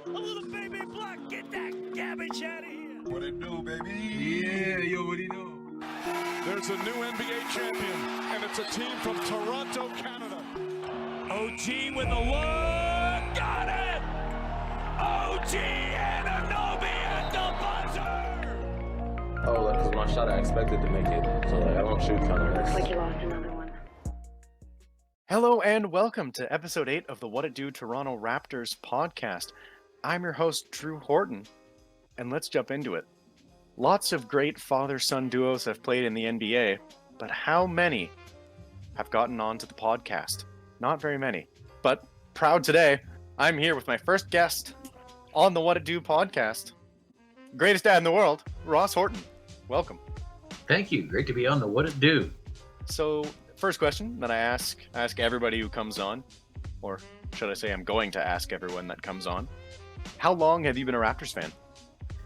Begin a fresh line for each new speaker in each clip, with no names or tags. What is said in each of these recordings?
A little baby black, get that garbage out of here.
What it do, baby?
Yeah, you already know.
There's a new NBA champion, and it's a team from Toronto, Canada.
OG with the look, got it! OG Anunoby at the buzzer!
Oh, like, cause my shot I expected to make it, so like I don't shoot kind of.
Looks like you lost another one.
Hello and welcome to episode 8 of the What It Do Toronto Raptors podcast. I'm your host, Drew Horton, and let's jump into it. Lots of great father-son duos have played in the NBA, but how many have gotten onto the podcast? Not very many. But proud today, I'm here with my first guest on the What It Do podcast. Greatest dad in the world, Ross Horton. Welcome.
Thank you. Great to be on the What It Do.
So, first question that I ask everybody who comes on, or should I say I'm going to ask everyone that comes on, how long have you been a Raptors fan?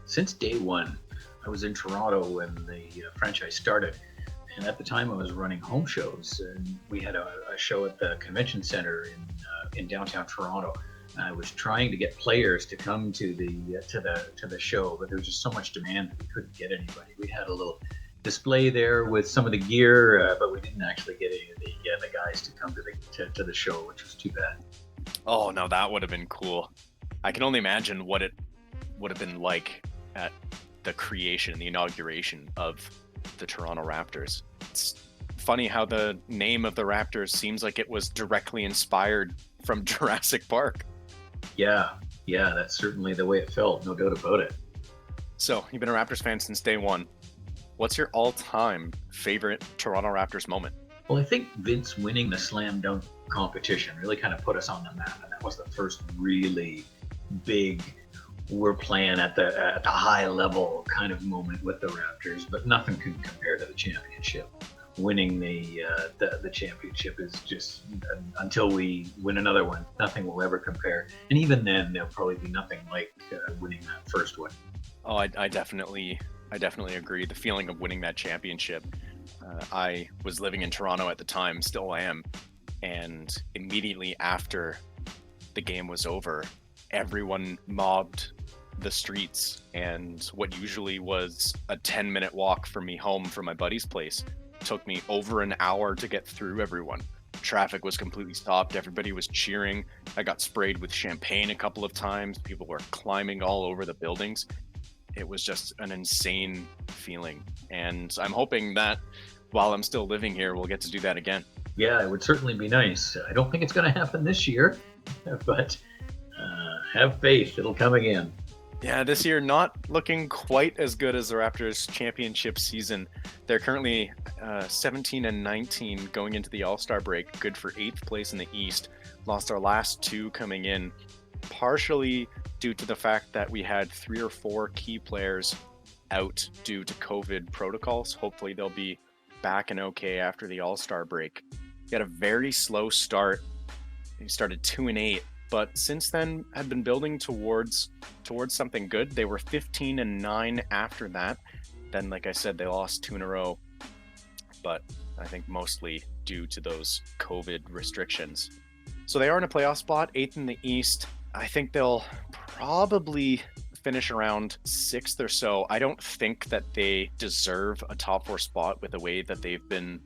Since day one. I was in Toronto when the franchise started, and at the time I was running home shows, and we had a show at the convention center in downtown Toronto. I was trying to get players to come to the show, but there was just so much demand that we couldn't get anybody. We had a little display there with some of the gear, but we didn't actually get any of the guys to come to the show, which was too bad.
Oh, no, that would have been cool. I can only imagine what it would have been like at the creation, the inauguration of the Toronto Raptors. It's funny how the name of the Raptors seems like it was directly inspired from Jurassic Park.
Yeah, that's certainly the way it felt, no doubt about it.
So, you've been a Raptors fan since day one. What's your all-time favorite Toronto Raptors moment?
Well, I think Vince winning the slam dunk competition really kind of put us on the map, and that was the first really big we're playing at the high level kind of moment with the Raptors, but nothing can compare to the championship. Winning the championship is just, until we win another one, nothing will ever compare. And even then, there'll probably be nothing like winning that first one.
Oh, I definitely agree. The feeling of winning that championship. I was living in Toronto at the time, still am, and immediately after the game was over, everyone mobbed the streets, and what usually was a 10-minute walk from me home from my buddy's place took me over an hour to get through everyone. Traffic was completely stopped. Everybody was cheering. I got sprayed with champagne a couple of times. People were climbing all over the buildings. It was just an insane feeling, and I'm hoping that while I'm still living here, we'll get to do that again.
Yeah, it would certainly be nice. I don't think it's going to happen this year, but have faith, it'll come again.
Yeah, this year not looking quite as good as the Raptors championship season. They're currently 17-19 going into the All-Star break, good for 8th place in the East. Lost our last 2 coming in, partially due to the fact that we had 3 or 4 key players out due to COVID protocols. Hopefully they'll be back and okay after the All-Star break. We had a very slow start. We started 2-8. But since then had been building towards something good. They were 15-9 after that. Then, like I said, they lost 2 in a row, but I think mostly due to those COVID restrictions. So they are in a playoff spot, 8th in the East. I think they'll probably finish around 6th or so. I don't think that they deserve a top 4 spot with the way that they've been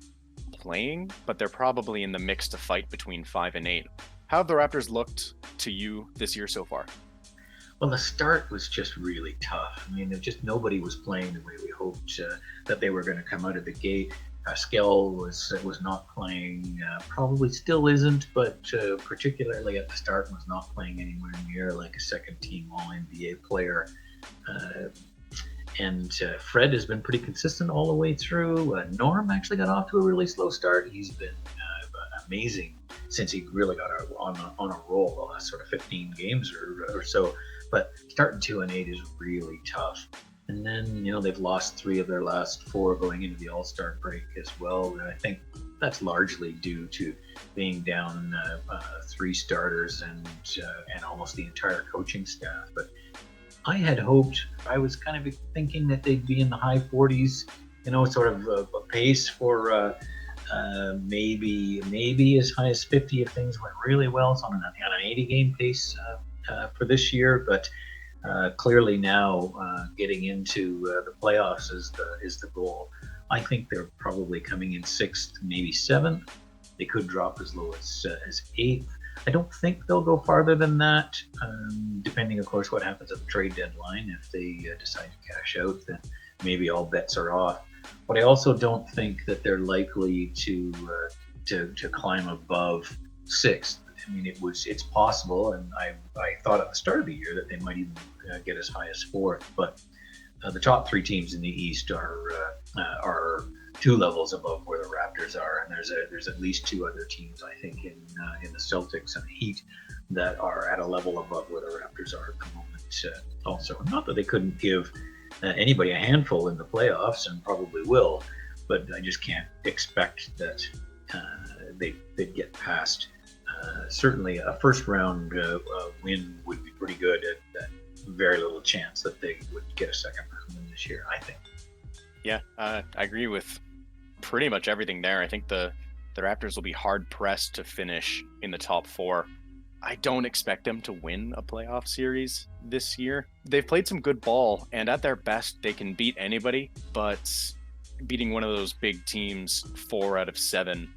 playing, but they're probably in the mix to fight between 5 and 8. How have the Raptors looked to you this year so far?
Well, the start was just really tough. I mean, nobody was playing the way we hoped that they were going to come out of the gate. Pascal was not playing, probably still isn't, but particularly at the start was not playing anywhere near like a second-team All-NBA player. And Fred has been pretty consistent all the way through. Norm actually got off to a really slow start. He's been amazing since he really got on a roll the last sort of 15 games or so. But starting 2-8 is really tough. And then, they've lost 3 of their last 4 going into the All-Star break as well. And I think that's largely due to being down 3 starters and almost the entire coaching staff. But I had hoped, I was kind of thinking that they'd be in the high 40s, sort of a pace for maybe as high as 50 if things went really well. So on an 80 game pace for this year, but clearly now getting into the playoffs is the goal. I think they're probably coming in 6th, maybe 7th. They could drop as low as 8th. I don't think they'll go farther than that, depending, of course, what happens at the trade deadline. If they decide to cash out, then maybe all bets are off. But I also don't think that they're likely to climb above 6th. I mean, it's possible, and I thought at the start of the year that they might even get as high as 4th. But the top 3 teams in the East are 2 levels above where the Raptors are, and there's at least 2 other teams, I think, in the Celtics and the Heat that are at a level above where the Raptors are at the moment. Also, not that they couldn't give anybody a handful in the playoffs, and probably will, but I just can't expect that they'd get past. Certainly, a first round win would be pretty good. At very little chance that they would get a second round win this year, I think.
Yeah, I agree with pretty much everything there. I think the Raptors will be hard pressed to finish in the top 4. I don't expect them to win a playoff series this year. They've played some good ball, and at their best, they can beat anybody, but beating one of those big teams 4 out of 7,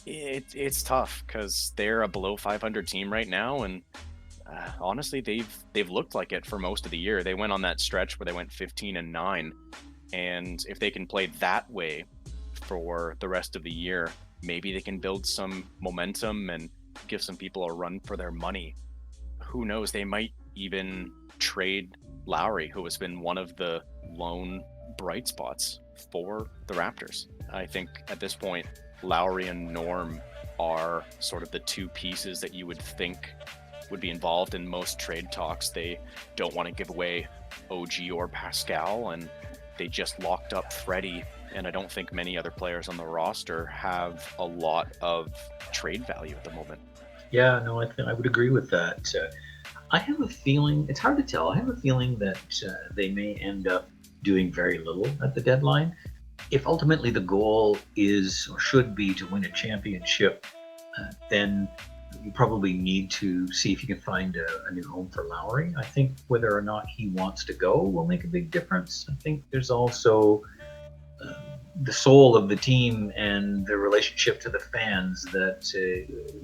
it's tough because they're a below 500 team right now, and honestly, they've looked like it for most of the year. They went on that stretch where they went 15-9, and if they can play that way for the rest of the year, maybe they can build some momentum and give some people a run for their money. Who knows? They might even trade Lowry, who has been one of the lone bright spots for the Raptors. I think at this point, Lowry and Norm are sort of the 2 pieces that you would think would be involved in most trade talks. They don't want to give away OG or Pascal, and they just locked up Freddie, and I don't think many other players on the roster have a lot of trade value at the moment.
Yeah, no, I would agree with that. I have a feeling, it's hard to tell, I have a feeling that they may end up doing very little at the deadline. If ultimately the goal is or should be to win a championship, then you probably need to see if you can find a new home for Lowry. I think whether or not he wants to go will make a big difference. I think there's also the soul of the team and the relationship to the fans that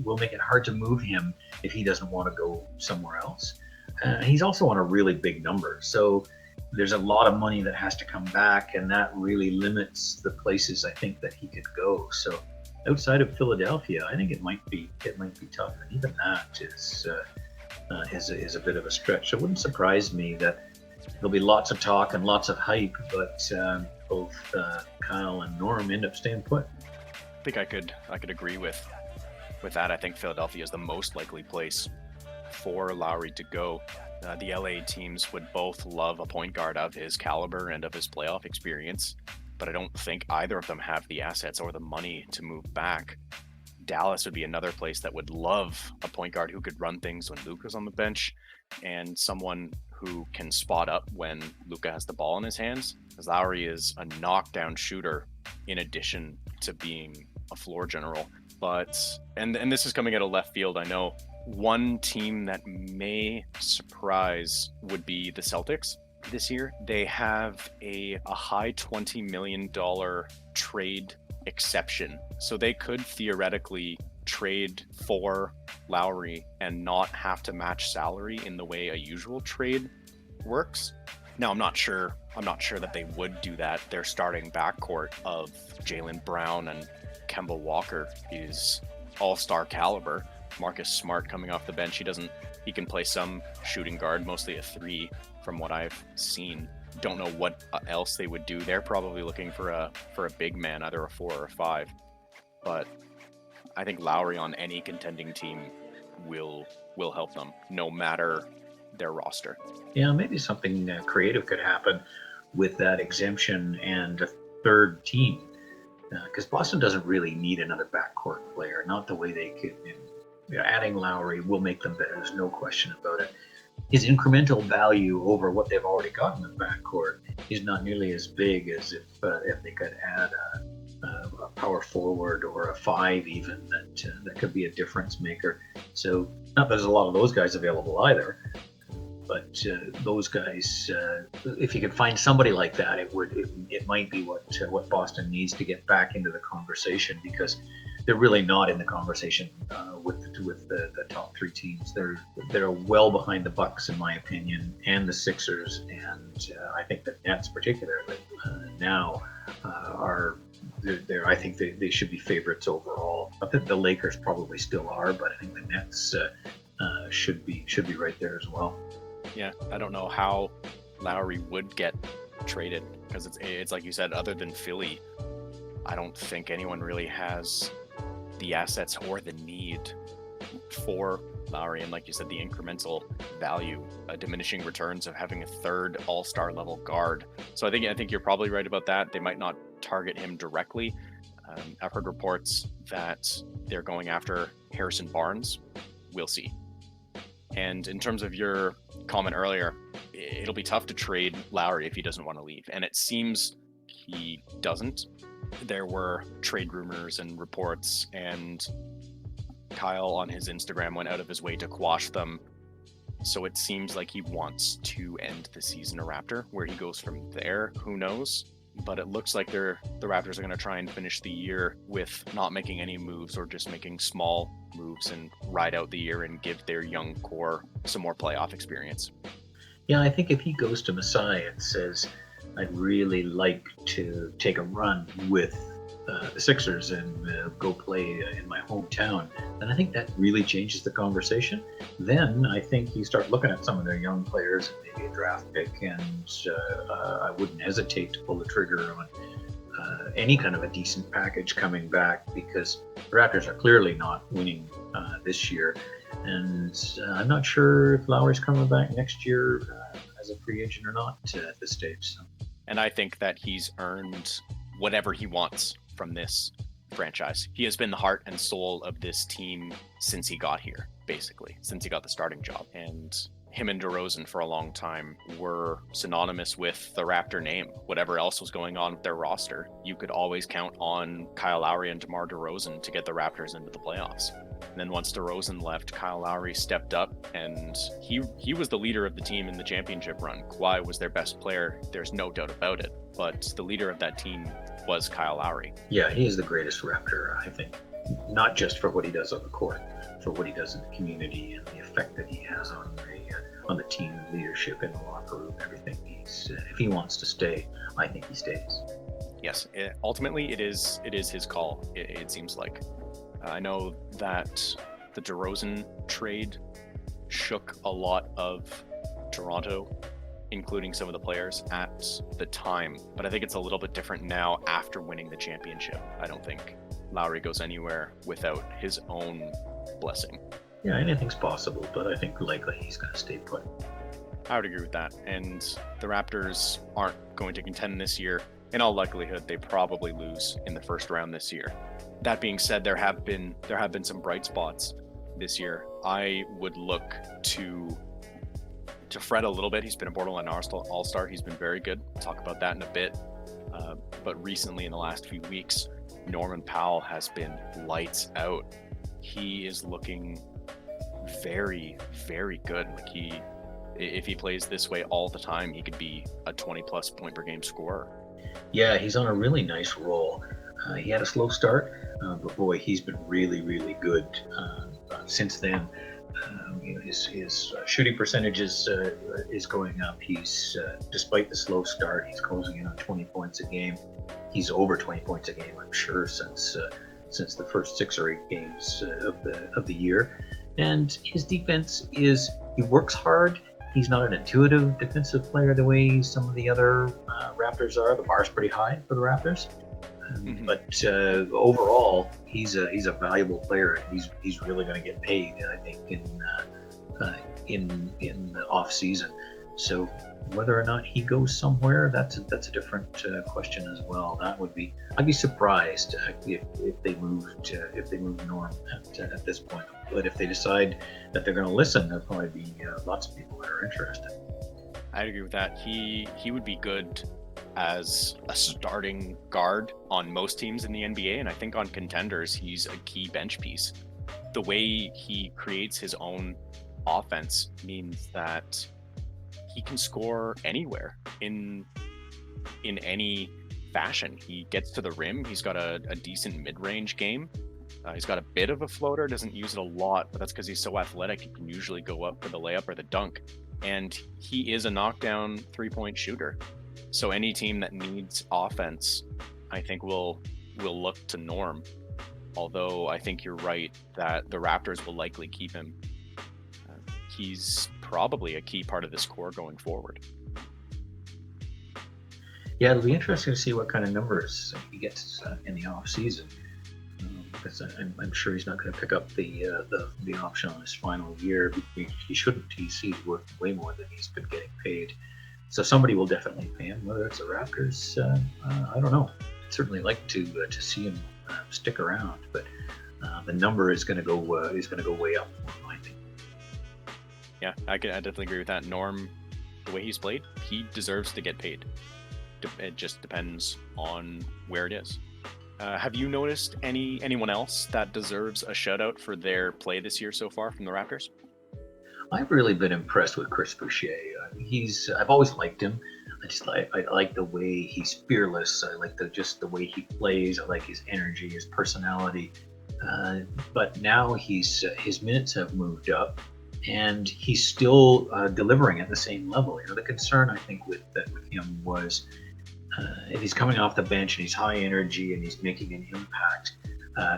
will make it hard to move him if he doesn't want to go somewhere else. He's also on a really big number, so there's a lot of money that has to come back, and that really limits the places I think that he could go. So outside of Philadelphia, I think it might be tough, and even that is a bit of a stretch. It wouldn't surprise me that there'll be lots of talk and lots of hype, but both Kyle and Norm end up staying put.
I think I could agree with that. I think Philadelphia is the most likely place for Lowry to go. The LA teams would both love a point guard of his caliber and of his playoff experience, but I don't think either of them have the assets or the money to move back. Dallas would be another place that would love a point guard who could run things when Luka's on the bench, and someone who can spot up when Luka has the ball in his hands, because Lowry is a knockdown shooter in addition to being a floor general. But and this is coming out of left field, I know. One team that may surprise would be the Celtics this year. They have a high $20 million trade exception. So they could theoretically trade for Lowry and not have to match salary in the way a usual trade works. Now, I'm not sure that they would do that. Their starting backcourt of Jaylen Brown and Kemba Walker is all-star caliber. Marcus Smart coming off the bench, he can play some shooting guard, mostly a 3 from what I've seen. Don't know what else they would do. They're probably looking for a big man, either a 4 or a 5. But I think Lowry on any contending team will help them, no matter their roster.
Yeah, maybe something creative could happen with that exemption and a third team, because Boston doesn't really need another backcourt player. Not the way they could. Adding Lowry will make them better. There's no question about it. His incremental value over what they've already got in the backcourt is not nearly as big as if they could add a power forward or a 5 even that could be a difference maker. So Not that there's a lot of those guys available either, but those guys, if you could find somebody like that, it might be what Boston needs to get back into the conversation, because they're really not in the conversation with the top three teams. They're well behind the Bucks, in my opinion, and the Sixers, and I think the Nets particularly now are. I think they should be favorites overall. I think the Lakers probably still are, but I think the Nets should be right there as well.
Yeah, I don't know how Lowry would get traded, because it's like you said, other than Philly, I don't think anyone really has the assets or the need for Lowry, and like you said, the incremental value, diminishing returns of having a third all-star level guard. So I think you're probably right about that. They might not target him directly. I've heard reports that they're going after Harrison Barnes. We'll see. And in terms of your comment earlier, it'll be tough to trade Lowry if he doesn't want to leave, and it seems he doesn't. There were trade rumors and reports, and Kyle on his Instagram went out of his way to quash them. So it seems like he wants to end the season a Raptor. Where he goes from there, who knows? But it looks like the Raptors are going to try and finish the year with not making any moves, or just making small moves and ride out the year and give their young core some more playoff experience.
Yeah, I think if he goes to Masai and says, I'd really like to take a run with the Sixers and go play in my hometown, then I think that really changes the conversation. Then I think you start looking at some of their young players, and maybe a draft pick, and I wouldn't hesitate to pull the trigger on any kind of a decent package coming back, because the Raptors are clearly not winning this year, and I'm not sure if Lowry's coming back next year as a free agent or not at this stage. So.
And I think that he's earned whatever he wants from this franchise. He has been the heart and soul of this team since he got here, basically, since he got the starting job. And him and DeRozan for a long time were synonymous with the Raptor name. Whatever else was going on with their roster, you could always count on Kyle Lowry and DeMar DeRozan to get the Raptors into the playoffs. And then once DeRozan left, Kyle Lowry stepped up, and he was the leader of the team in the championship run. Kawhi was their best player, there's no doubt about it. But the leader of that team was Kyle Lowry.
Yeah, he is the greatest Raptor, I think. Not just for what he does on the court, for what he does in the community and the effect that he has on the team leadership in the locker room, everything. If he wants to stay, I think he stays.
Yes, ultimately it is his call. It seems like. I know that the DeRozan trade shook a lot of Toronto, including some of the players at the time, but I think it's a little bit different now after winning the championship. I don't think Lowry goes anywhere without his own blessing.
Yeah, anything's possible, but I think likely he's going to stay put.
I would agree with that. And the Raptors aren't going to contend this year. In all likelihood, they probably lose in the first round this year. That being said, there have been some bright spots this year. I would look to Fred a little bit. He's been a borderline all-star. He's been very good. We'll talk about that in a bit. But recently, in the last few weeks, Norman Powell has been lights out. He is looking very, very good. If he plays this way all the time, he could be a 20-plus point per game scorer.
Yeah, he's on a really nice roll. He had a slow start, but boy, he's been really, really good since then. His shooting percentage is going up. He's despite the slow start, he's closing in on 20 points a game. He's over 20 points a game, I'm sure, since the first 6 or 8 games of the year. And his defense is, he works hard. He's not an intuitive defensive player the way some of the other Raptors are. The bar's pretty high for the Raptors. But overall, he's a valuable player, and he's really going to get paid, I think, in the off season. So whether or not he goes somewhere, that's a different question as well. I'd be surprised if they move Norm at this point. But if they decide that they're going to listen, there'll probably be lots of people that are interested.
I agree with that. He would be good as a starting guard on most teams in the NBA, and I think on contenders, he's a key bench piece. the way he creates his own offense means that he can score anywhere in any fashion. He gets to the rim. He's got a decent mid-range game. He's got a bit of a floater, doesn't use it a lot, but that's because he's so athletic. He can usually go up for the layup or the dunk. And he is a knockdown three-point shooter. So any team that needs offense, I think will look to Norm. Although I think you're right that the Raptors will likely keep him. He's probably a key part of this core going forward.
Yeah, it'll be interesting to see what kind of numbers he gets in the off season. Because I'm sure he's not going to pick up the option on his final year. He shouldn't. He's worth way more than he's been getting paid. So somebody will definitely pay him. Whether it's the Raptors, I don't know. I'd certainly like to see him stick around, but the number is going to go way up, I think.
Yeah, I definitely agree with that. Norm, the way he's played, he deserves to get paid. It just depends on where it is. Have you noticed anyone else that deserves a shout out for their play this year so far from the Raptors?
I've really been impressed with Chris Boucher. I've always liked him. I like the way he's fearless. I like the way he plays. I like his energy, his personality. But now his minutes have moved up, and he's still delivering at the same level. The concern I think with him was if he's coming off the bench and he's high energy and he's making an impact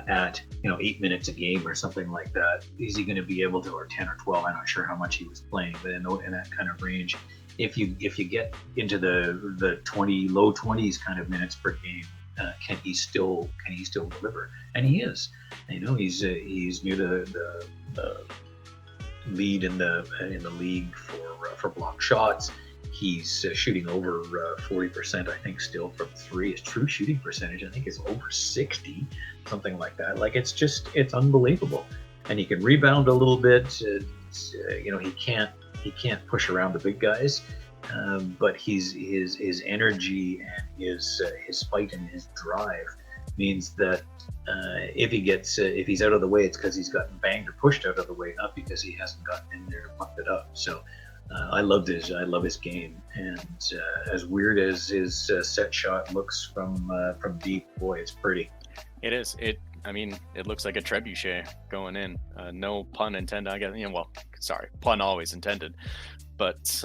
at 8 minutes a game or something like that, is he going to be able to, or 10 or 12? I'm not sure how much he was playing, but in that kind of range, if you get into the low 20s kind of minutes per game, can he still deliver? And he is. He's near the lead in the league for block shots. He's shooting over 40%, I think, still from three. His true shooting percentage, I think, is over 60, something like that. Like, it's unbelievable. And he can rebound a little bit. He can't push around the big guys, but his energy and his fight and his drive means that if he's out of the way, it's because he's gotten banged or pushed out of the way, not because he hasn't gotten in there to pump it up. So. I love his game, and as weird as his set shot looks from deep, boy, it's pretty.
It is. It looks like a trebuchet going in. No pun intended, I guess. Sorry, pun always intended. But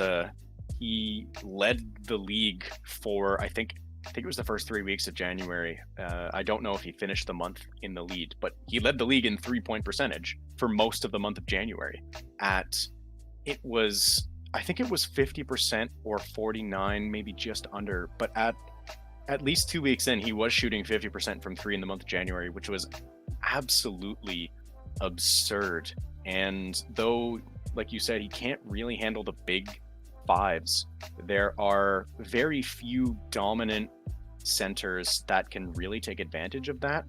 he led the league for I think it was the first 3 weeks of January. I don't know if he finished the month in the lead, but he led the league in 3-point percentage for most of the month of January. I think it was 50% or 49, maybe just under, but at least 2 weeks in, he was shooting 50% from three in the month of January, which was absolutely absurd. And though, like you said, he can't really handle the big fives, there are very few dominant centers that can really take advantage of that.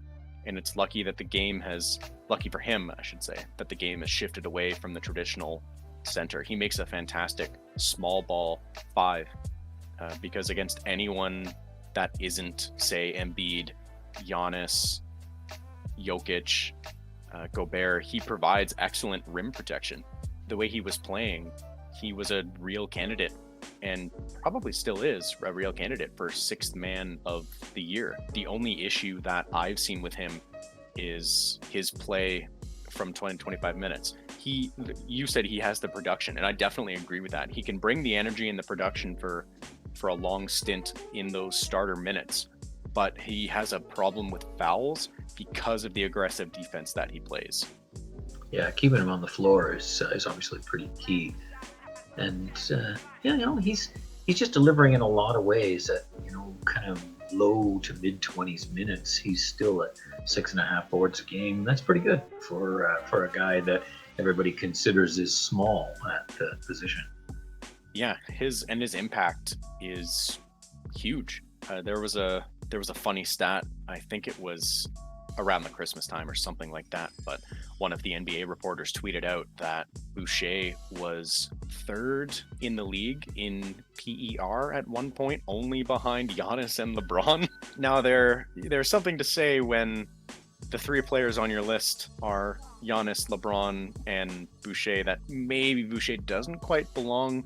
And it's lucky for him, I should say, that the game has shifted away from the traditional center. He makes a fantastic small ball five because against anyone that isn't, say, Embiid, Giannis, Jokic, Gobert, he provides excellent rim protection. The way he was playing, he was a real candidate, and probably still is a real candidate for sixth man of the year. The only issue that I've seen with him is his play from 20 to 25 minutes. You said he has the production, and I definitely agree with that. He can bring the energy and the production for a long stint in those starter minutes, but he has a problem with fouls because of the aggressive defense that he plays.
Yeah, keeping him on the floor is obviously pretty key. And he's just delivering in a lot of ways at kind of low to mid 20s minutes. He's still at 6.5 boards a game. That's pretty good for a guy that everybody considers is small at the position.
Yeah, his impact is huge. There was a funny stat. I think it was around the Christmas time or something like that, but one of the NBA reporters tweeted out that Boucher was third in the league in PER at one point, only behind Giannis and LeBron. Now there's something to say when the three players on your list are Giannis, LeBron, and Boucher. That maybe Boucher doesn't quite belong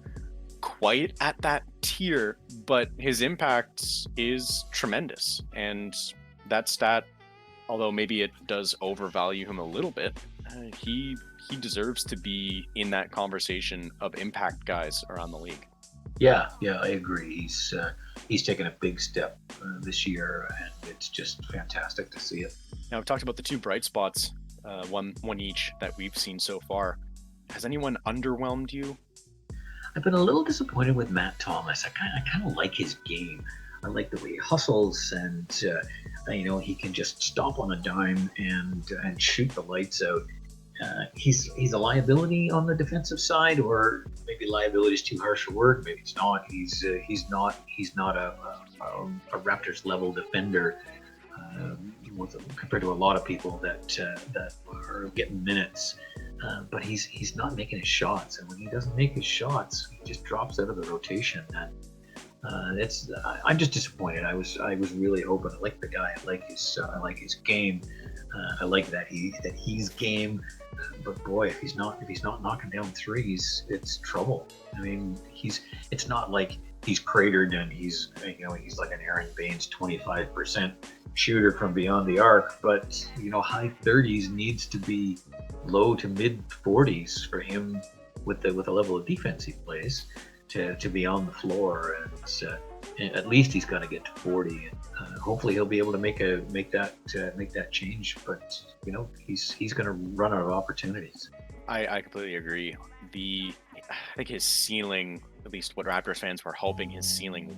quite at that tier, but his impact is tremendous. And that stat, although maybe it does overvalue him a little bit, he deserves to be in that conversation of impact guys around the league.
Yeah, I agree. He's taken a big step this year, and it's just fantastic to see it.
Now, we've talked about the two bright spots, one each that we've seen so far. Has anyone underwhelmed you?
I've been a little disappointed with Matt Thomas. I kind of like his game. I like the way he hustles, and he can just stop on a dime and shoot the lights out. He's a liability on the defensive side, or maybe liability is too harsh a word. Maybe it's not. He's not a Raptors level defender compared to a lot of people that are getting minutes. But he's not making his shots, and when he doesn't make his shots, he just drops out of the rotation. And I'm just disappointed. I was really hoping. I like the guy. I like his game. I like that he's game. But boy, if he's not knocking down threes, it's trouble. I mean, it's not like he's cratered and he's like an Aaron Baines 25% shooter from beyond the arc, but high 30s needs to be low to mid 40s for him with the level of defense he plays to be on the floor. And at least he's got to get to 40, and hopefully he'll be able to make that change. But he's going to run out of opportunities.
I completely agree. I think his ceiling, at least what Raptors fans were hoping his ceiling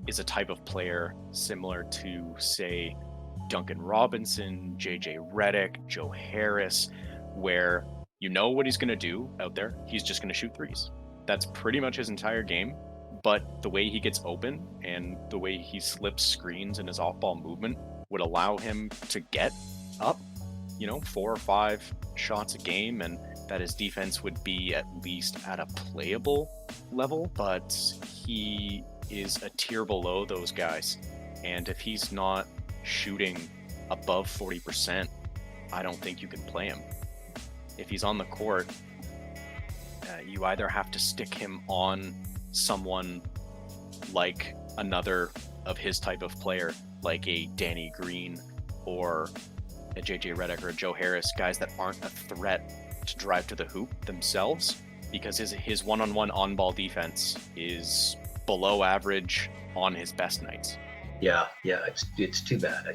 is a type of player similar to, say, Duncan Robinson, JJ Redick, Joe Harris, where what he's going to do out there. He's just going to shoot threes. That's pretty much his entire game. But the way he gets open and the way he slips screens and his off-ball movement would allow him to get up, 4 or 5 shots a game, and that his defense would be at least at a playable level. But he is a tier below those guys. And if he's not shooting above 40%, I don't think you can play him. If he's on the court, you either have to stick him on someone like another of his type of player, like a Danny Green or a JJ Redick or a Joe Harris, guys that aren't a threat to drive to the hoop themselves, because his one-on-one on-ball defense is below average on his best nights.
Yeah, it's too bad.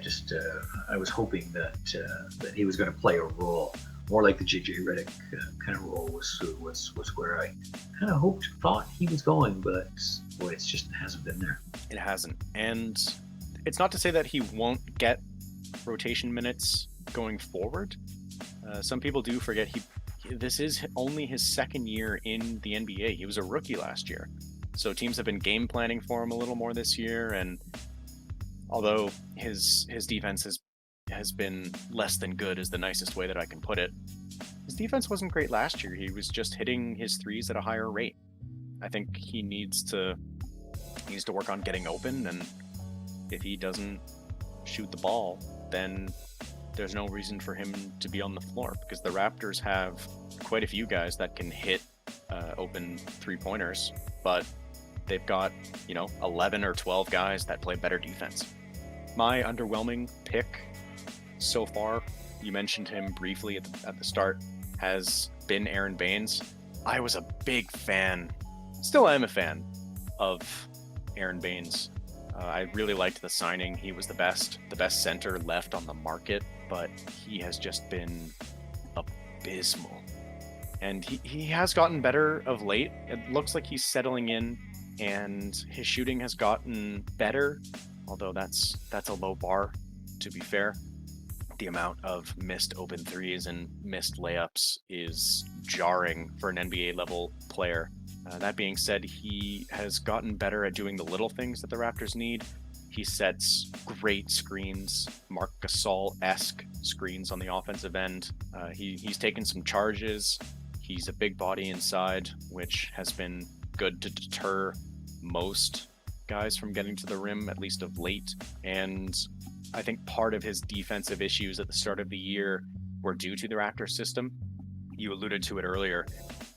I was hoping that he was going to play a role more like the JJ Redick kind of role was where I kind of thought he was going, but boy, it just hasn't been there.
It hasn't, and it's not to say that he won't get rotation minutes going forward. Some people do forget this is only his second year in the NBA. He was a rookie last year, so teams have been game planning for him a little more this year. And although his defense has been less than good, is the nicest way that I can put it. His defense wasn't great last year. He was just hitting his threes at a higher rate. I think he needs to work on getting open, and if he doesn't shoot the ball, then there's no reason for him to be on the floor, because the Raptors have quite a few guys that can hit open three-pointers, but they've got 11 or 12 guys that play better defense. My underwhelming pick so far, you mentioned him briefly at the start, has been Aaron Baines. I was a big fan, still am a fan, of Aaron Baines. I really liked the signing. He was the best center left on the market, but he has just been abysmal. And he has gotten better of late. It looks like he's settling in, and his shooting has gotten better, although that's a low bar, to be fair. The amount of missed open threes and missed layups is jarring for an NBA level player. That being said, he has gotten better at doing the little things that the Raptors need. He sets great screens, Marc Gasol-esque screens on the offensive end. He's taken some charges. He's a big body inside, which has been good to deter most guys from getting to the rim, at least of late. And I think part of his defensive issues at the start of the year were due to the Raptors system. You alluded to it earlier,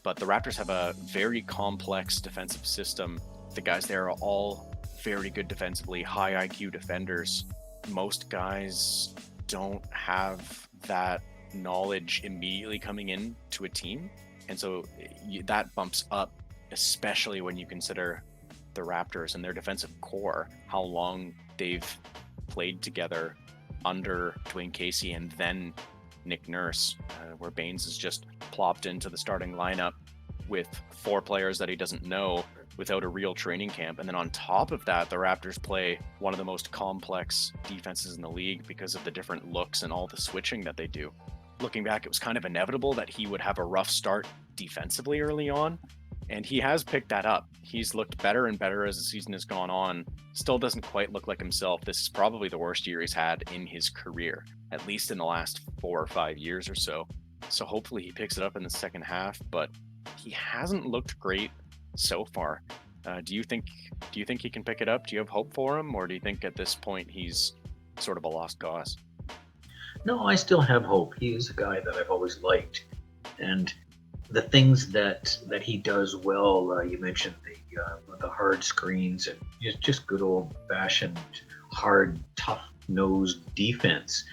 but the Raptors have a very complex defensive system. The guys there are all very good defensively, high IQ defenders. Most guys don't have that knowledge immediately coming in to a team. And so that bumps up, especially when you consider the Raptors and their defensive core, how long they've played together under Dwayne Casey and then Nick Nurse, where Baines is just plopped into the starting lineup with 4 players that he doesn't know without a real training camp. And then on top of that, the Raptors play one of the most complex defenses in the league because of the different looks and all the switching that they do. Looking back, it was kind of inevitable that he would have a rough start defensively early on, and he has picked that up. He's looked better and better as the season has gone on. Still doesn't quite look like himself. This is probably the worst year he's had in his career, at least in the last 4 or 5 years or so. So hopefully he picks it up in the second half, but he hasn't looked great so far. Do you think he can pick it up? Do you have hope for him, or do you think at this point he's sort of a lost cause?
No, I still have hope. He is a guy that I've always liked, and the things that he does well. You mentioned the hard screens and just good old fashioned hard, tough nosed defense.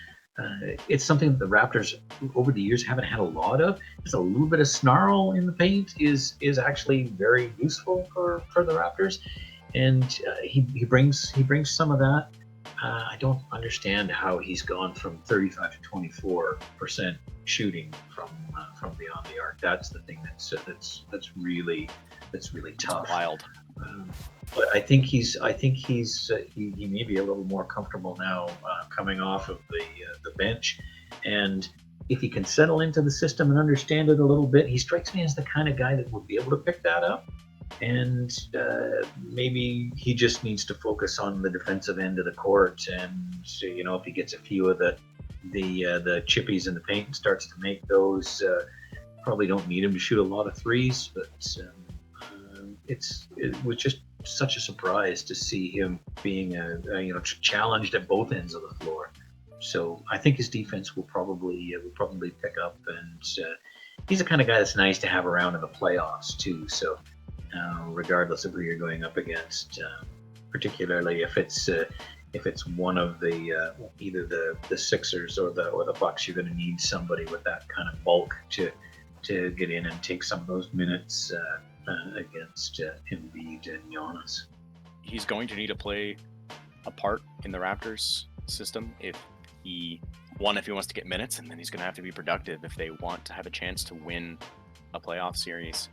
It's something that the Raptors over the years haven't had a lot of. Just a little bit of snarl in the paint is actually very useful for the Raptors, and he brings some of that. I don't understand how he's gone from 35 to 24% shooting from beyond the arc. That's the thing that's really tough.
Wild.
But I think he may be a little more comfortable now coming off of the bench, and if he can settle into the system and understand it a little bit, he strikes me as the kind of guy that would be able to pick that up. And maybe he just needs to focus on the defensive end of the court, and if he gets a few of the chippies in the paint and starts to make those, probably don't need him to shoot a lot of threes, but it was just such a surprise to see him being challenged at both ends of the floor. So I think his defense will probably pick up, and he's the kind of guy that's nice to have around in the playoffs too. So regardless of who you're going up against, particularly if it's one of the either the Sixers or the Bucks, you're going to need somebody with that kind of bulk to get in and take some of those minutes against Embiid and Giannis.
He's going to need to play a part in the Raptors system if he wants to get minutes, and then he's going to have to be productive if they want to have a chance to win a playoff series.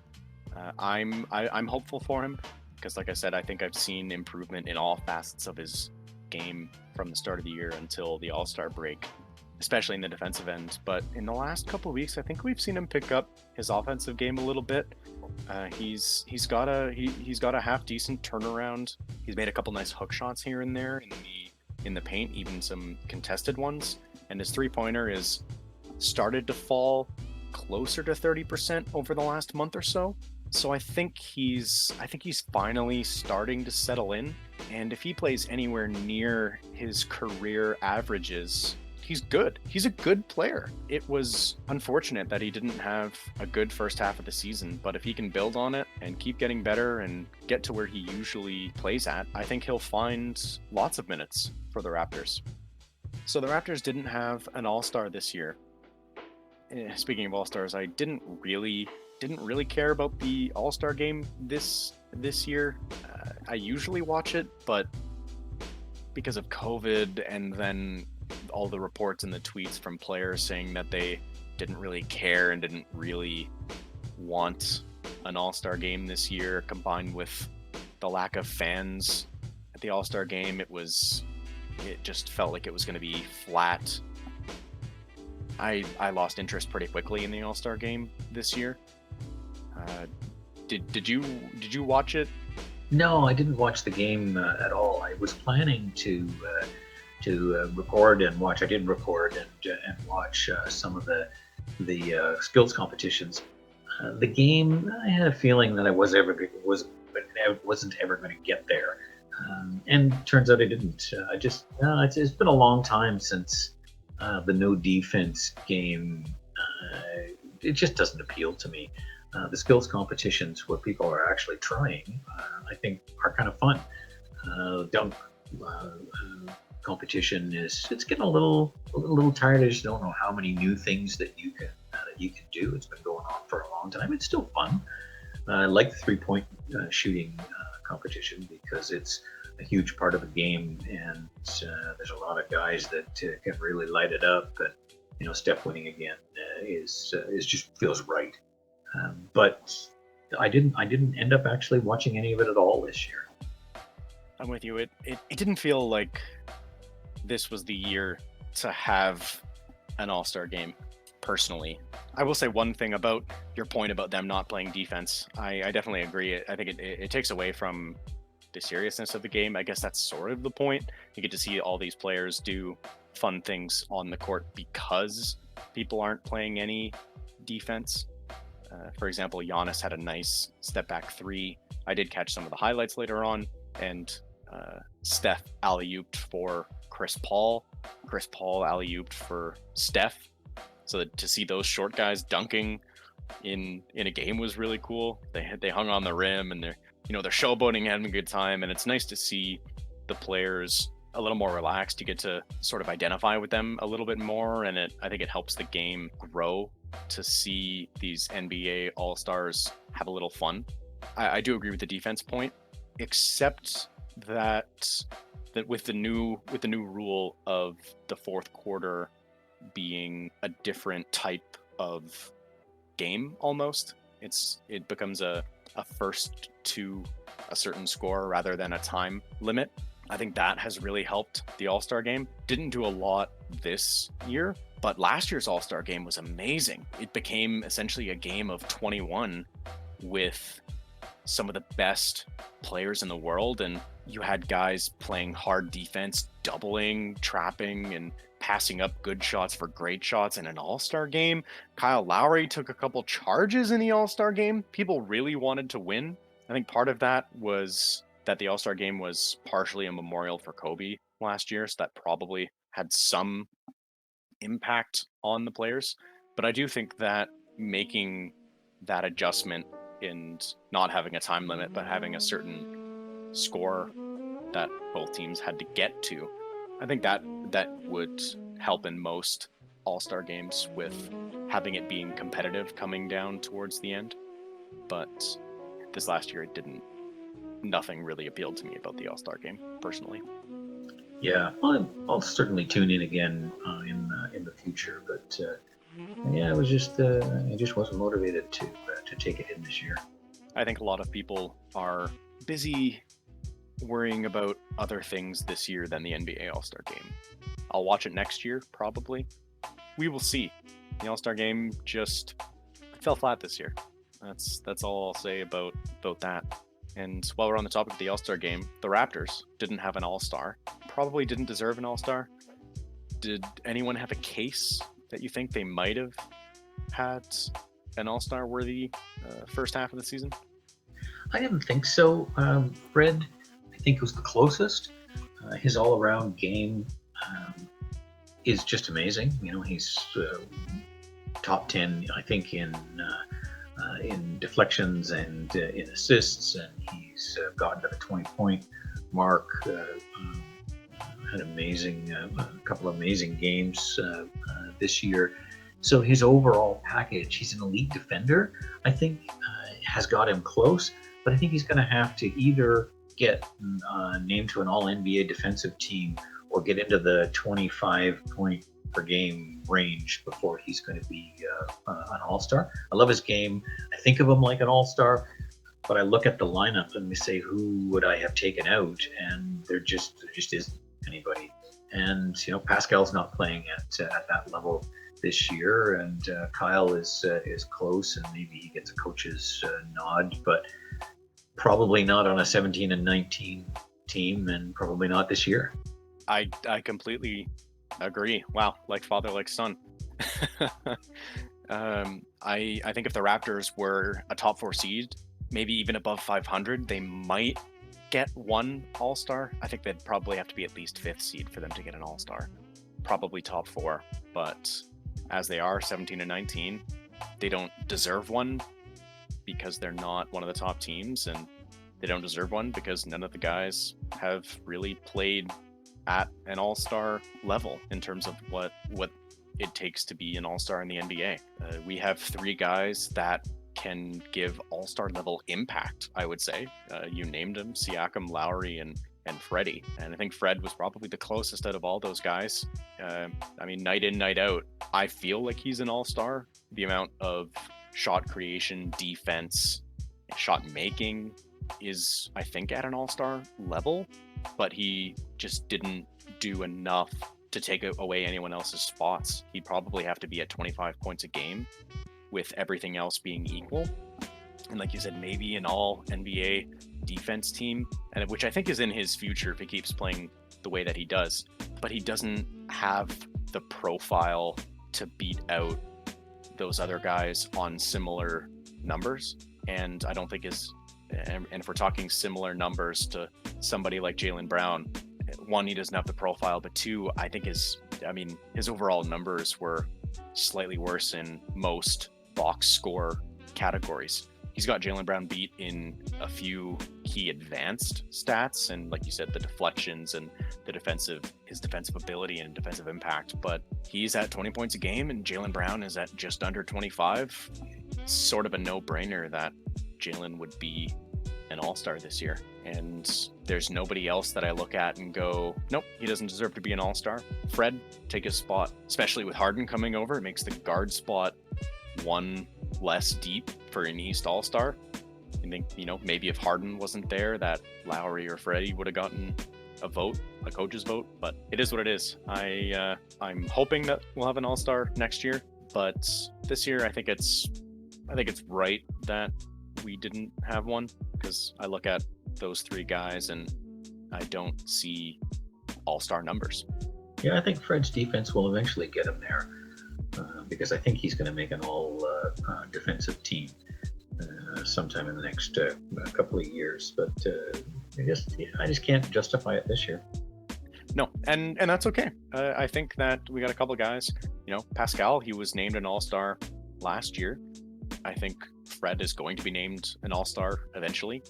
I'm hopeful for him because, like I said, I think I've seen improvement in all facets of his game from the start of the year until the All-Star break, especially in the defensive end. But in the last couple of weeks, I think we've seen him pick up his offensive game a little bit. He's got a half decent turnaround. He's made a couple nice hook shots here and there in the paint, even some contested ones. And his 3-pointer is started to fall closer to 30% over the last month or so. So I think he's finally starting to settle in. And if he plays anywhere near his career averages, he's good. He's a good player. It was unfortunate that he didn't have a good first half of the season, but if he can build on it and keep getting better and get to where he usually plays at, I think he'll find lots of minutes for the Raptors. So the Raptors didn't have an all-star this year. Speaking of all-stars, I didn't really care about the all-star game this year. I usually watch it, but because of COVID and then all the reports and the tweets from players saying that they didn't really care and didn't really want an all-star game this year, combined with the lack of fans at the all-star game, it just felt like it was going to be flat. I lost interest pretty quickly in the all-star game this year. Did you watch it?
No, I didn't watch the game at all. I was planning to record and watch. I did record and watch some of the skills competitions. The game, I had a feeling that I wasn't ever going to get there. And turns out I didn't. It's been a long time since the no defense game. It just doesn't appeal to me. The skills competitions where people are actually trying, I think, are kind of fun. Dunk competition it's getting a little tired. I just don't know how many new things that you can do. It's been going on for a long time. It's still fun. I like the 3-point shooting competition because it's a huge part of the game, and there's a lot of guys that can really light it up. And Steph winning again is just feels right. But I didn't end up actually watching any of it at all this year.
I'm with you. It didn't feel like this was the year to have an all-star game. Personally, I will say one thing about your point about them not playing defense. I definitely agree. I think it takes away from the seriousness of the game. I guess that's sort of the point. You get to see all these players do fun things on the court because people aren't playing any defense. For example, Giannis had a nice step back three. I did catch some of the highlights later on, and Steph alley-ooped for Chris Paul. Chris Paul alley-ooped for Steph. So to see those short guys dunking in a game was really cool. They hung on the rim, and they're showboating, having a good time, and it's nice to see the players a little more relaxed. You get to sort of identify with them a little bit more, and I think it helps the game grow to see these NBA All-Stars have a little fun. I do agree with the defense point, except that with the new rule of the fourth quarter being a different type of game almost. It becomes a first to a certain score rather than a time limit. I think that has really helped the All-Star game. Didn't do a lot this year, but last year's All-Star game was amazing. It became essentially a game of 21 with some of the best players in the world, and you had guys playing hard defense, doubling, trapping, and passing up good shots for great shots in an All-Star game. Kyle Lowry took a couple charges in the All-Star game. People really wanted to win. I think part of that was that the All-Star game was partially a memorial for Kobe last year, so that probably had some impact on the players. But I do think that making that adjustment and not having a time limit, but having a certain score that both teams had to get to, I think that would help in most All-Star games with having it being competitive coming down towards the end. But this last year, nothing really appealed to me about the All-Star game, personally.
Yeah, I'll certainly tune in again in the future, but yeah, I just wasn't motivated to take it in this year.
I think a lot of people are busy worrying about other things this year than the NBA All-Star game. I'll watch it next year, probably. We will see. The All-Star game just fell flat this year. That's all I'll say about that. And while we're on the topic of the All-Star game, the Raptors didn't have an All-Star. Probably didn't deserve an All-Star. Did anyone have a case that you think they might have had an All-Star worthy first half of the season?
I didn't think so. Fred, I think, was the closest. His all-around game is just amazing. He's top 10, I think, in deflections and in assists, and he's gotten to the 20-point mark. Had a couple of amazing games this year. So his overall package, he's an elite defender. I think has got him close, but I think he's going to have to either get named to an All-NBA defensive team or get into the 25-point per game range before he's going to be an All-Star. I love his game. I think of him like an All-Star, but I look at the lineup and we say, who would I have taken out? And there just isn't anybody. And Pascal's not playing at that level this year, and Kyle is close, and maybe he gets a coach's nod, but probably not on a 17 and 19 team, and probably not this year.
I completely agree. Wow, like father, like son. I think if the Raptors were a top 4 seed, maybe even above 500, they might get one All-Star, I think they'd probably have to be at least 5th seed for them to get an All-Star. Probably top 4, but as they are 17 and 19, they don't deserve one because they're not one of the top teams, and they don't deserve one because none of the guys have really played at an all-star level in terms of what it takes to be an all-star in the NBA. We have 3 guys that can give all-star level impact, I would say. You named them, Siakam, Lowry, and Freddie. And I think Fred was probably the closest out of all those guys. I mean, night in, night out, I feel like he's an all-star. The amount of shot creation, defense, shot making is, I think, at an all-star level, but he just didn't do enough to take away anyone else's spots. He'd probably have to be at 25 points a game with everything else being equal. And like you said, maybe an all NBA defense team, and which I think is in his future if he keeps playing the way that he does, but he doesn't have the profile to beat out those other guys on similar numbers. And I don't think and if we're talking similar numbers to somebody like Jaylen Brown, 1, he doesn't have the profile, but 2, I think his overall numbers were slightly worse in most box score categories. He's got Jaylen Brown beat in a few key advanced stats, and like you said, the deflections and his defensive ability and defensive impact, but he's at 20 points a game and Jaylen Brown is at just under 25. It's sort of a no-brainer that Jaylen would be an all-star this year, and there's nobody else that I look at and go, nope, he doesn't deserve to be an all-star. Fred, take his spot, especially with Harden coming over. It makes the guard spot 1 less deep for an East all-star. I think, maybe if Harden wasn't there, that Lowry or Freddie would have gotten a vote, a coach's vote, but it is what it is. I'm hoping that we'll have an all-star next year, but this year I think it's right that we didn't have one, because I look at those 3 guys and I don't see all-star numbers.
Yeah, I think Fred's defense will eventually get him there, because I think he's going to make an all defensive team sometime in the next couple of years. But I just can't justify it this year.
No, and that's okay. I think that we got a couple of guys. Pascal, he was named an all-star last year. I think Fred is going to be named an all-star eventually.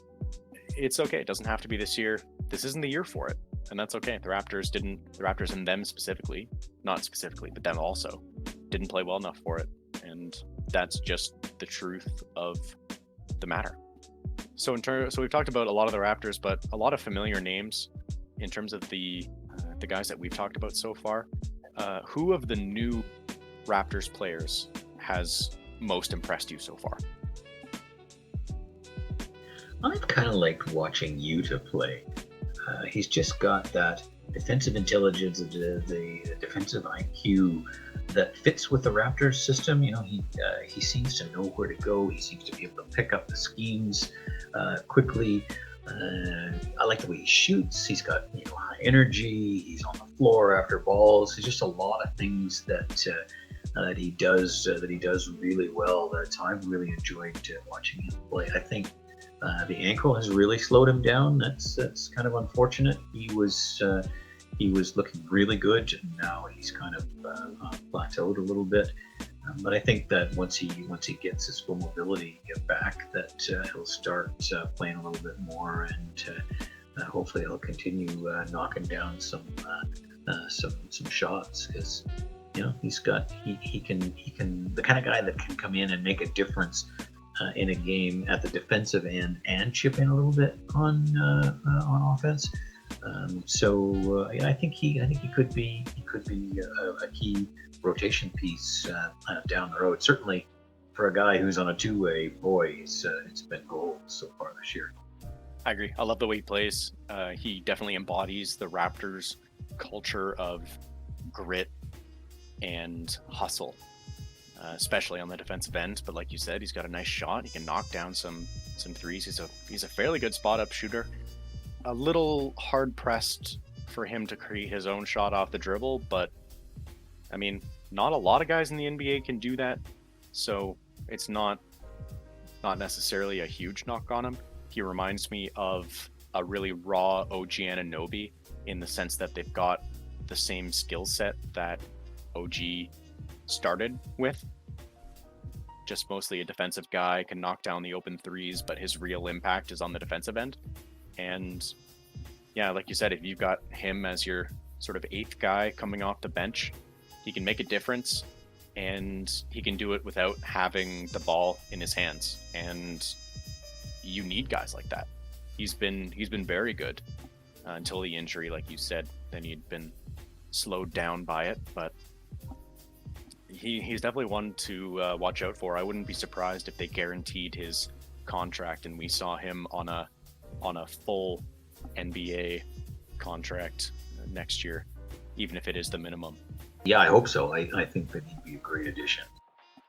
It's okay. It doesn't have to be this year. This isn't the year for it, and that's okay. The Raptors and them specifically, not specifically, but them also, didn't play well enough for it, and that's just the truth of the matter. So we've talked about a lot of the Raptors, but a lot of familiar names in terms of the guys that we've talked about so far. Who of the new Raptors players has most impressed you so far?
I've kind of liked watching Yuta play. He's just got that defensive intelligence, the defensive IQ that fits with the Raptors system. He seems to know where to go. He seems to be able to pick up the schemes quickly. I like the way he shoots. He's got high energy. He's on the floor after balls. There's just a lot of things that he does really well. That I've really enjoyed watching him play. I think the ankle has really slowed him down. That's kind of unfortunate. He was looking really good. Now he's kind of plateaued a little bit. But I think that once he gets his full mobility back, that he'll start playing a little bit more, and hopefully he'll continue knocking down some shots, because he can the kind of guy that can come in and make a difference in a game at the defensive end and chip in a little bit on offense. I think he could be a key rotation piece down the road. Certainly for a guy who's on a 2-way, it's been gold so far this year.
I agree. I love the way he plays. He definitely embodies the Raptors culture of grit and hustle, especially on the defensive end. But like you said, he's got a nice shot. He can knock down some threes. He's a fairly good spot up shooter. A little hard pressed for him to create his own shot off the dribble, but I mean, not a lot of guys in the NBA can do that, so it's not necessarily a huge knock on him. He reminds me of a really raw OG Anunoby in the sense that they've got the same skill set that OG started with. Just mostly a defensive guy, can knock down the open threes, but his real impact is on the defensive end. And yeah, like you said, if you've got him as your sort of eighth guy coming off the bench, he can make a difference, and he can do it without having the ball in his hands. And you need guys like that. He's been very good until the injury, like you said. Then he'd been slowed down by it, but he's definitely one to watch out for. I wouldn't be surprised if they guaranteed his contract and we saw him on a full NBA contract next year, even if it is the minimum.
Yeah, I hope so. I think that he'd be a great addition.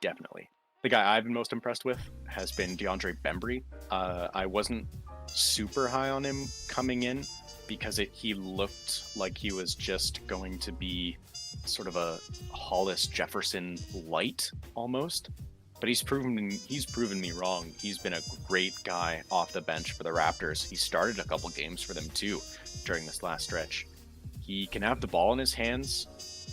Definitely. The guy I've been most impressed with has been DeAndre Bembry. I wasn't super high on him coming in because he looked like he was just going to be sort of a Hollis Jefferson light almost, but he's proven me wrong. He's been a great guy off the bench for the Raptors. He started a couple games for them too during this last stretch. He can have the ball in his hands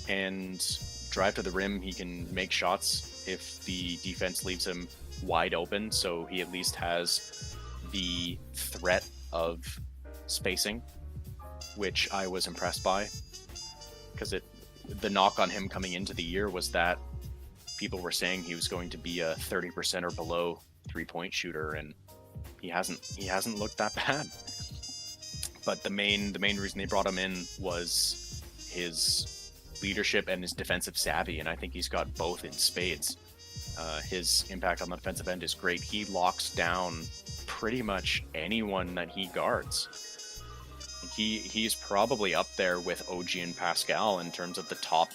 and drive to the rim. He can make shots if the defense leaves him wide open, so he at least has the threat of spacing, which I was impressed by, because the knock on him coming into the year was that people were saying he was going to be a 30% or below three-point shooter, and he hasn't looked that bad. But the main reason they brought him in was his leadership and his defensive savvy, and I think he's got both in spades. His impact on the defensive end is great. He locks down pretty much anyone that he guards. He's probably up there with OG and Pascal in terms of the top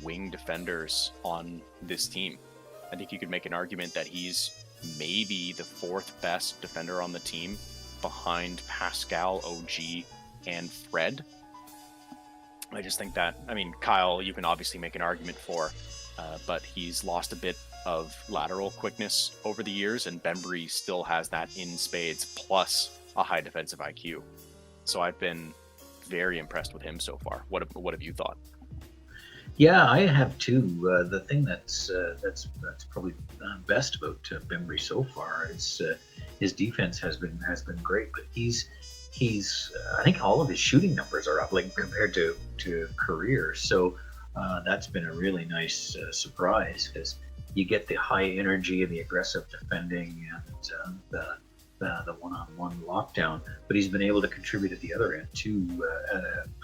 wing defenders on this team. I think you could make an argument that he's maybe the fourth best defender on the team, behind Pascal, OG, and Fred. I just think that, I mean, Kyle, you can obviously make an argument for, but he's lost a bit of lateral quickness over the years, and Bembry still has that in spades, plus a high defensive IQ. So I've been very impressed with him so far. What have you thought?
Yeah, I have too. The thing that's probably best about Bembry so far is his defense has been great, but he's I think all of his shooting numbers are up, like compared to career. So that's been a really nice surprise, because you get the high energy and the aggressive defending and the one-on-one lockdown, but he's been able to contribute at the other end too,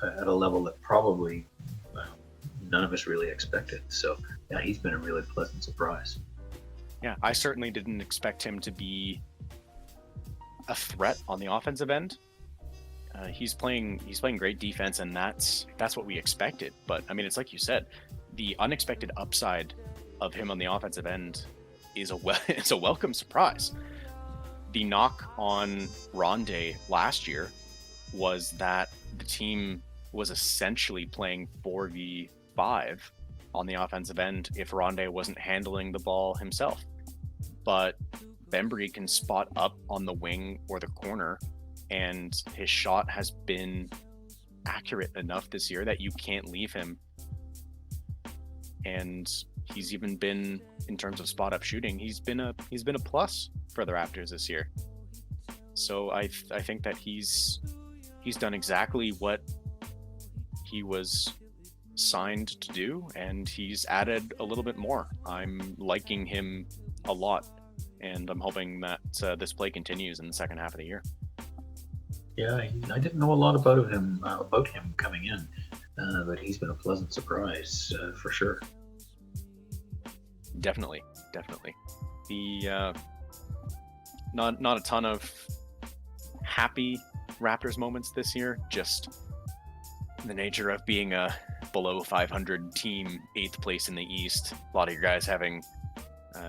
at a level that probably none of us really expected. So yeah, he's been a really pleasant surprise.
Yeah, I certainly didn't expect him to be a threat on the offensive end. He's playing great defense, and that's what we expected. But I mean, it's like you said, the unexpected upside of him on the offensive end is it's a welcome surprise. The knock on Rondé last year was that the team was essentially playing 4v5 on the offensive end if Rondé wasn't handling the ball himself. But Bembry can spot up on the wing or the corner, and his shot has been accurate enough this year that you can't leave him. And he's even been, in terms of spot up shooting, he's been a plus for the Raptors this year. So I think that he's done exactly what he was signed to do, and he's added a little bit more. I'm liking him a lot, and I'm hoping that this play continues in the second half of the year.
Yeah, I didn't know a lot about him coming in, but he's been a pleasant surprise for sure.
Definitely. The not a ton of happy Raptors moments this year, just the nature of being a below 500 team, 8th place in the East. A lot of your guys having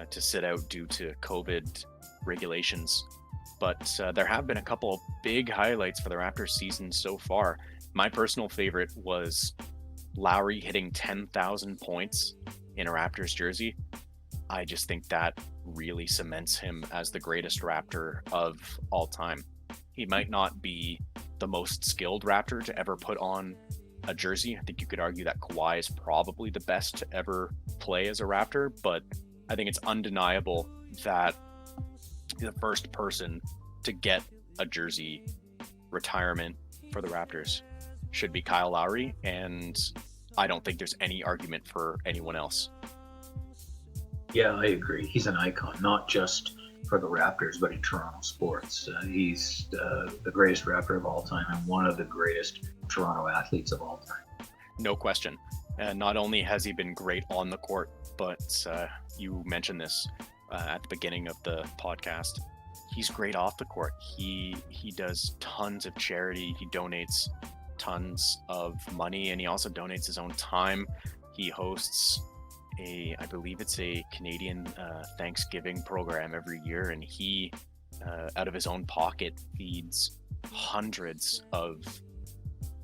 to sit out due to COVID regulations. But there have been a couple of big highlights for the Raptors season so far. My personal favorite was Lowry hitting 10,000 points in a Raptors jersey. I just think that really cements him as the greatest Raptor of all time. He might not be the most skilled Raptor to ever put on a jersey. I think you could argue that Kawhi is probably the best to ever play as a Raptor, but I think it's undeniable that the first person to get a jersey retirement for the Raptors should be Kyle Lowry, and I don't think there's any argument for anyone else.
Yeah, I agree. He's an icon, not just for the Raptors, but in Toronto sports. He's the greatest Raptor of all time and one of the greatest Toronto athletes of all time.
No question. And not only has he been great on the court, but you mentioned this at the beginning of the podcast. He's great off the court. He does tons of charity. He donates tons of money, and he also donates his own time. He hosts I believe it's a Canadian Thanksgiving program every year, and he, out of his own pocket, feeds hundreds of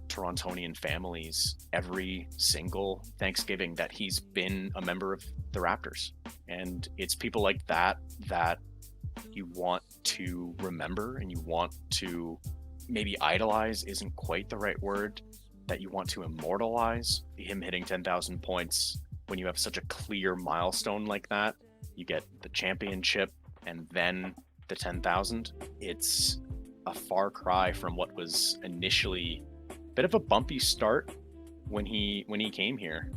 Torontonian families every single Thanksgiving that he's been a member of the Raptors. And it's people like that that you want to remember, and you want to maybe idolize isn't quite the right word, that you want to immortalize. Him hitting 10,000 points when you have such a clear milestone like that, you get the championship and then the 10,000. It's a far cry from what was initially a bit of a bumpy start when he came here.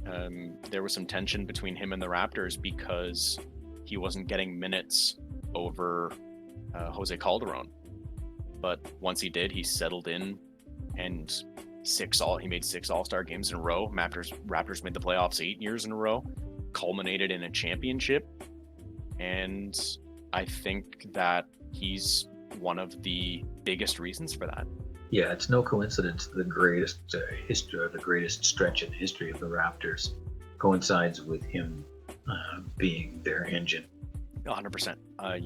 There was some tension between him and the Raptors because he wasn't getting minutes over Jose Calderon. But once he did, he settled in, and he made 6 All-Star games in a row. Raptors made the playoffs 8 years in a row, culminated in a championship, and I think that he's one of the biggest reasons for that.
Yeah, it's no coincidence the greatest the greatest stretch in the history of the Raptors coincides with him being their engine.
100%.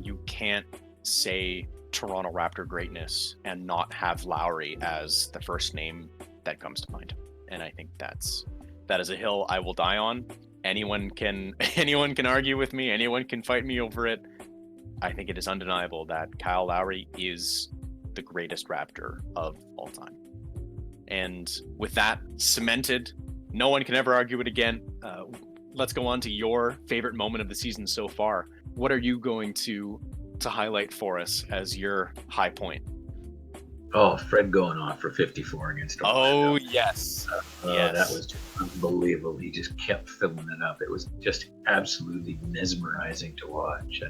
You can't say Toronto Raptor greatness and not have Lowry as the first name that comes to mind. And I think that is a hill I will die on. Anyone can argue with me, anyone can fight me over it. I think it is undeniable that Kyle Lowry is the greatest Raptor of all time. And with that cemented, no one can ever argue it again. Let's go on to your favorite moment of the season so far. What are you going to highlight for us as your high point?
Oh, Fred going on for 54 against Orlando.
Oh, yes.
Yes. That was just unbelievable. He just kept filling it up. It was just absolutely mesmerizing to watch.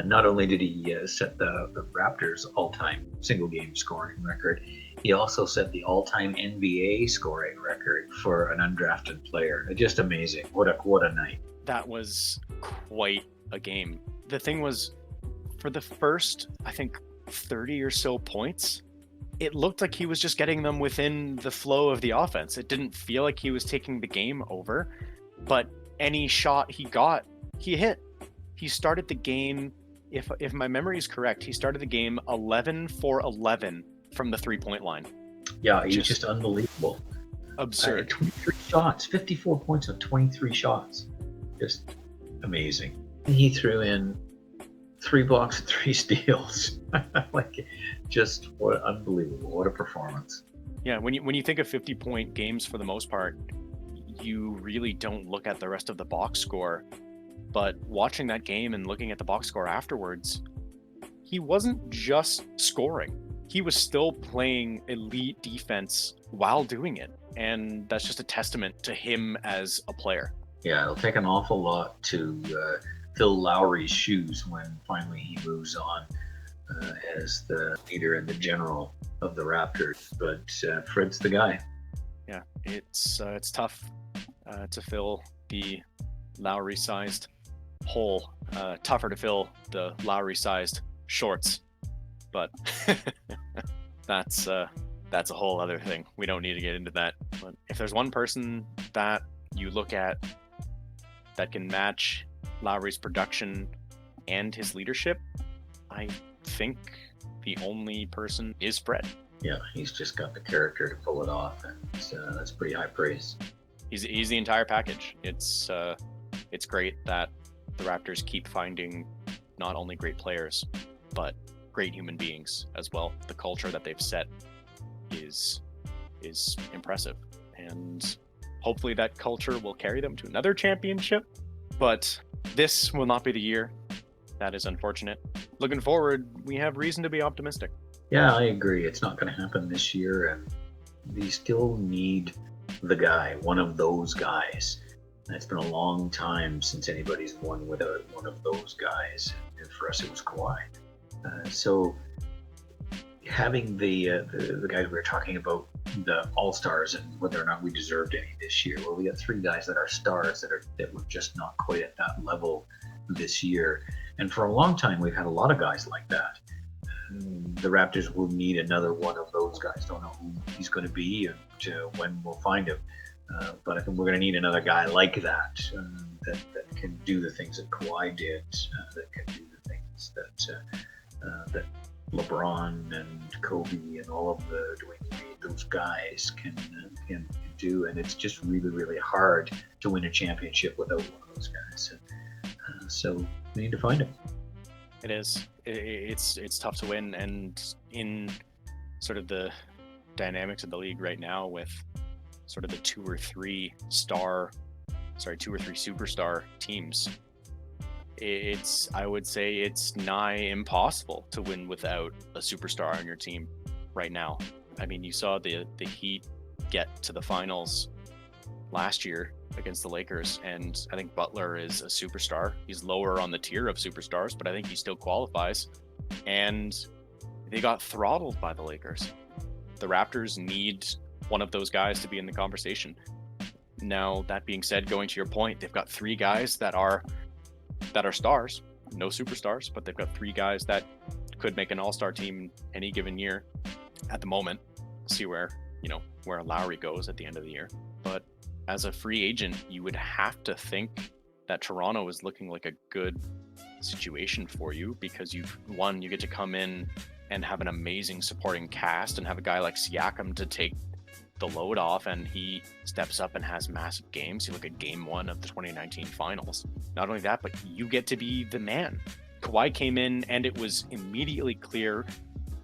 Not only did he set the Raptors all-time single-game scoring record, he also set the all-time NBA scoring record for an undrafted player. Just amazing. What a night. That
was quite a game. The thing was, for the first, I think, 30 or so points, it looked like he was just getting them within the flow of the offense. It didn't feel like he was taking the game over, but any shot he got, he hit. He started the game, if my memory is correct, he started the game 11 for 11 from the three-point line.
Yeah, he was just unbelievable.
Absurd.
23 shots, 54 points on 23 shots. Just amazing. He threw in 3 blocks and 3 steals. Just what unbelievable. What a performance.
Yeah, when you think of 50-point games for the most part, you really don't look at the rest of the box score. But watching that game and looking at the box score afterwards, he wasn't just scoring. He was still playing elite defense while doing it. And that's just a testament to him as a player.
Yeah, it'll take an awful lot to fill Lowry's shoes when finally he moves on as the leader and the general of the Raptors. But Fred's the guy.
Yeah, it's tough to fill the Lowry-sized hole. Tougher to fill the Lowry-sized shorts. But that's a whole other thing. We don't need to get into that. But if there's one person that you look at that can match Lowry's production and his leadership, I think the only person is Fred.
Yeah, he's just got the character to pull it off, and that's pretty high praise.
He's the entire package. It's great that the Raptors keep finding not only great players, but great human beings as well. The culture that they've set is impressive, and hopefully that culture will carry them to another championship. But this will not be the year. That is unfortunate. Looking forward, we have reason to be optimistic.
Yeah, I agree. It's not going to happen this year, and we still need the guy, one of those guys. It's been a long time since anybody's won without one of those guys, and for us it was Kawhi. So having the guys we were talking about, the all-stars, and whether or not we deserved any this year. Well, we got 3 guys that are stars that were just not quite at that level this year. And for a long time, we've had a lot of guys like that. The Raptors will need another one of those guys. Don't know who he's going to be and when we'll find him. But I think we're going to need another guy like that, that can do the things that Kawhi did, that can do the things that LeBron and Kobe and all of the Dwayne Wade, those guys can do. And it's just really, really hard to win a championship without one of those guys. So we need to find him.
It is. It's tough to win, and in sort of the dynamics of the league right now, with sort of the 2 or 3 superstar teams, I would say it's nigh impossible to win without a superstar on your team right now. I mean, you saw the Heat get to the finals last year against the Lakers, and I think Butler is a superstar. He's lower on the tier of superstars, but I think he still qualifies. And they got throttled by the Lakers. The Raptors need one of those guys to be in the conversation. Now, that being said, going to your point, they've got 3 guys that are stars, no superstars, but they've got 3 guys that could make an all-star team any given year at the moment. See where Lowry goes at the end of the year. But as a free agent, you would have to think that Toronto is looking like a good situation for you, because you get to come in and have an amazing supporting cast and have a guy like Siakam to take the load off, and he steps up and has massive games. You look at game 1 of the 2019 finals. Not only that, but you get to be the man. Kawhi came in and it was immediately clear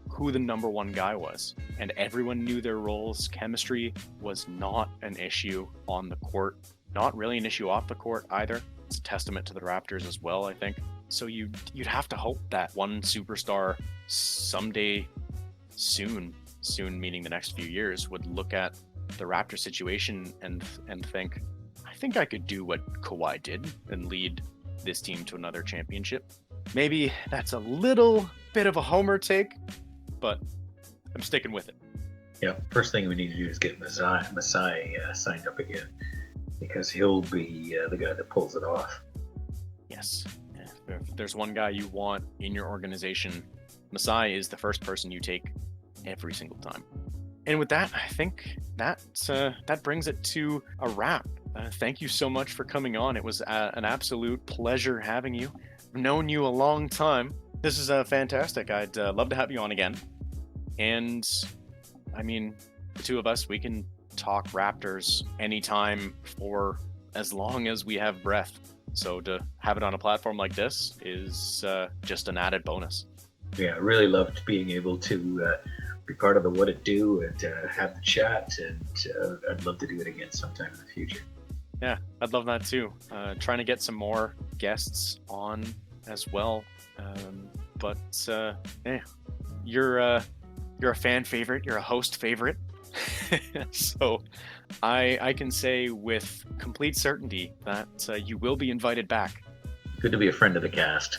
who the number 1 guy was, and everyone knew their roles. Chemistry was not an issue on the court, not really an issue off the court either. It's a testament to the Raptors as well, I think. So you'd have to hope that one superstar someday soon meaning the next few years, would look at the Raptor situation and think, I think I could do what Kawhi did and lead this team to another championship. Maybe that's a little bit of a homer take, but I'm sticking with it.
Yeah, first thing we need to do is get Masai signed up again, because he'll be the guy that pulls it off.
Yes. If there's one guy you want in your organization, Masai is the first person you take every single time. And with that, I think that brings it to a wrap. Thank you so much for coming on. It was an absolute pleasure having you. I've known you a long time. This is fantastic. I'd love to have you on again. And I mean, the 2 of us, we can talk Raptors anytime for as long as we have breath. So to have it on a platform like this is just an added bonus.
Yeah, I really loved being able to be part of the What It Do and have the chat, and I'd love to do it again sometime in the future.
Yeah, I'd love that too. Trying to get some more guests on as well. But you're a fan favorite. You're a host favorite. So I can say with complete certainty that you will be invited back.
Good to be a friend of the cast.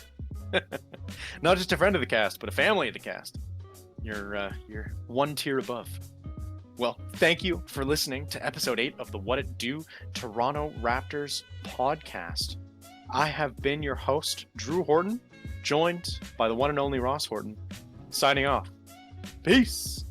Not just a friend of the cast, but a family of the cast. You're 1 tier above. Well, thank you for listening to episode 8 of the What It Do Toronto Raptors podcast. I have been your host, Drew Horton, joined by the one and only Ross Horton, signing off. Peace.